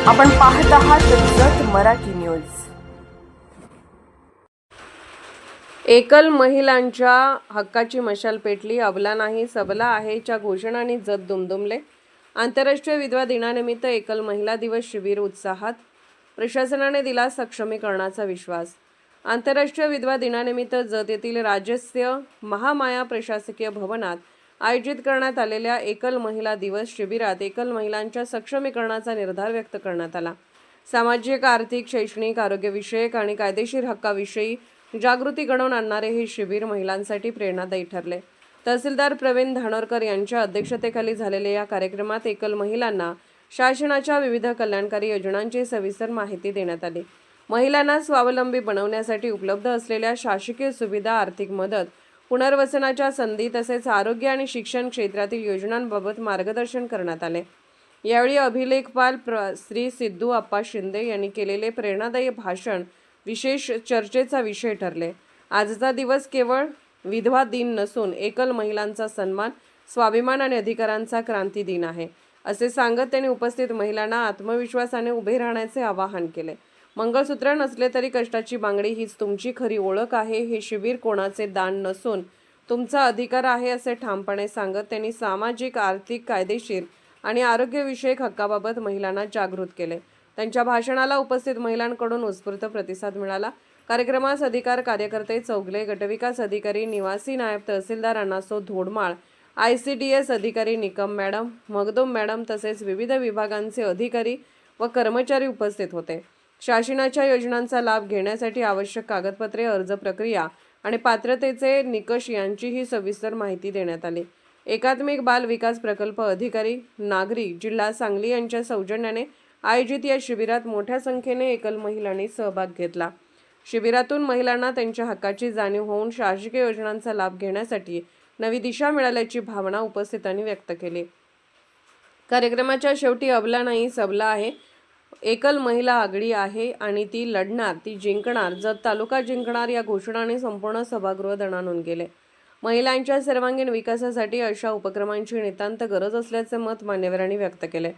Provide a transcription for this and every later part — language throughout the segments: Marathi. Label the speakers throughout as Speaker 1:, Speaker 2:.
Speaker 1: आपण पाहत आहात जत मराठी न्यूज। एकल महिलांच्या हक्काची मशाल पेटली। अबला नाही सबला आहेच्या घोषणांनी जत दुमदुमले। आंतरराष्ट्रीय विधवा दिनानिमित्त एकल महिला दिवस शिबिर उत्साहात। प्रशासनाने दिला सक्षमीकरणाचा विश्वास। आंतरराष्ट्रीय विधवा दिनानिमित्त जत येथील राजस्य महामाया प्रशासकीय भवनात आयोजित करण्यात आलेल्या एकल महिला दिवस शिबिरात एकल महिलांच्या सक्षमीकरणाचा निर्धार व्यक्त करण्यात आला। सामाजिक, आर्थिक, शैक्षणिक, आरोग्यविषयक आणि कायदेशीर हक्काविषयी जागृती घडवून आणणारे हे शिबिर महिलांसाठी प्रेरणादायी ठरले। तहसीलदार प्रवीण धानोरकर यांच्या अध्यक्षतेखाली झालेल्या या कार्यक्रमात एकल महिलांना शासनाच्या विविध कल्याणकारी योजनांची सविस्तर माहिती देण्यात आली। महिलांना स्वावलंबी बनवण्यासाठी उपलब्ध असलेल्या शासकीय सुविधा, आर्थिक मदत, पुनर्वसनाच्या संधी तसेच आरोग्य आणि शिक्षण क्षेत्रातील योजनांबाबत मार्गदर्शन करण्यात आले। यावेळी अभिलेखपाल श्री सिद्धू आप्पा शिंदे यांनी केलेले प्रेरणादायी भाषण विशेष चर्चेचा विषय ठरले। आजचा दिवस केवळ विधवा दिन नसून एकल महिलांचा सन्मान, स्वाभिमान आणि अधिकारांचा क्रांती दिन आहे, असे सांगत त्यांनी उपस्थित महिलांना आत्मविश्वासाने उभे राहण्याचे आवाहन केले। मंगळसूत्र नसले तरी कष्टाची बांगडी हीच तुमची खरी ओळख आहे। हे शिबिर कोणाचे दान नसून तुमचा अधिकार आहे, असे ठामपणे सांगत त्यांनी सामाजिक, आर्थिक, कायदेशीर आणि आरोग्यविषयक हक्काबाबत महिलांना जागृत केले। त्यांच्या भाषणाला उपस्थित महिलांकडून उत्स्फूर्त प्रतिसाद मिळाला। कार्यक्रमास अधिकार कार्यकर्ते, चौगले, गटविकास अधिकारी, निवासी नायब तहसीलदार अण्णासो धोडमाळ, ICDS अधिकारी निकम मॅडम, मगदूम मॅडम तसेच विविध विभागांचे अधिकारी व कर्मचारी उपस्थित होते। शासनाच्या योजनांचा लाभ घेण्यासाठी आवश्यक कागदपत्रे, अर्ज प्रक्रिया आणि पात्रतेचे निकष यांचीही सविस्तर माहिती देण्यात आली। एकात्मिक बाल विकास प्रकल्प अधिकारी, नागरी, जिल्हा सांगली यांच्या सौजन्याने आयोजित या शिबिरात मोठ्या संख्येने एकल महिलांनी सहभाग घेतला। शिबिरातून महिलांना त्यांच्या हक्काची जाणीव होऊन शासकीय योजनांचा लाभ घेण्यासाठी नवी दिशा मिळाल्याची भावना उपस्थितांनी व्यक्त केली। कार्यक्रमाच्या शेवटी अबला नाही सबला आहे, एकल महिला आघाडी आहे आणि ती लढणार, ती जिंकणार, जत तालुका जिंकणार या घोषणाने संपूर्ण सभागृह दणाणून गेले। महिलांच्या सर्वांगीण विकासासाठी अशा उपक्रमांची नितांत गरज असल्याचे मत मान्यवरांनी व्यक्त केले।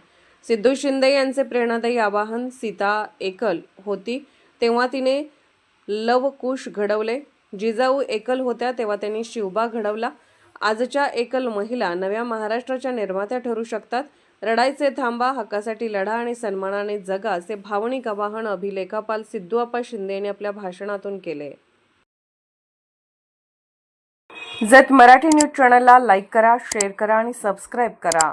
Speaker 1: सिद्धू शिंदे यांचे प्रेरणादायी आवाहन। सीता एकल होती तेव्हा तिने लवकुश घडवले, जिजाऊ एकल होत्या तेव्हा त्यांनी शिवबा घडवला। आजच्या एकल महिला नव्या महाराष्ट्राच्या निर्मात्या ठरू शकतात। रडायचे थांबा, हक्कासाठी लढा आणि सन्मानाने जगा, असे भावनिक आवाहन अभिलेखपाल सिद्धू आप्पा शिंदे यांनी आपल्या भाषणातून केले। जत मराठी न्यूज चॅनलला लाईक करा, शेअर करा आणि सबस्क्राईब करा।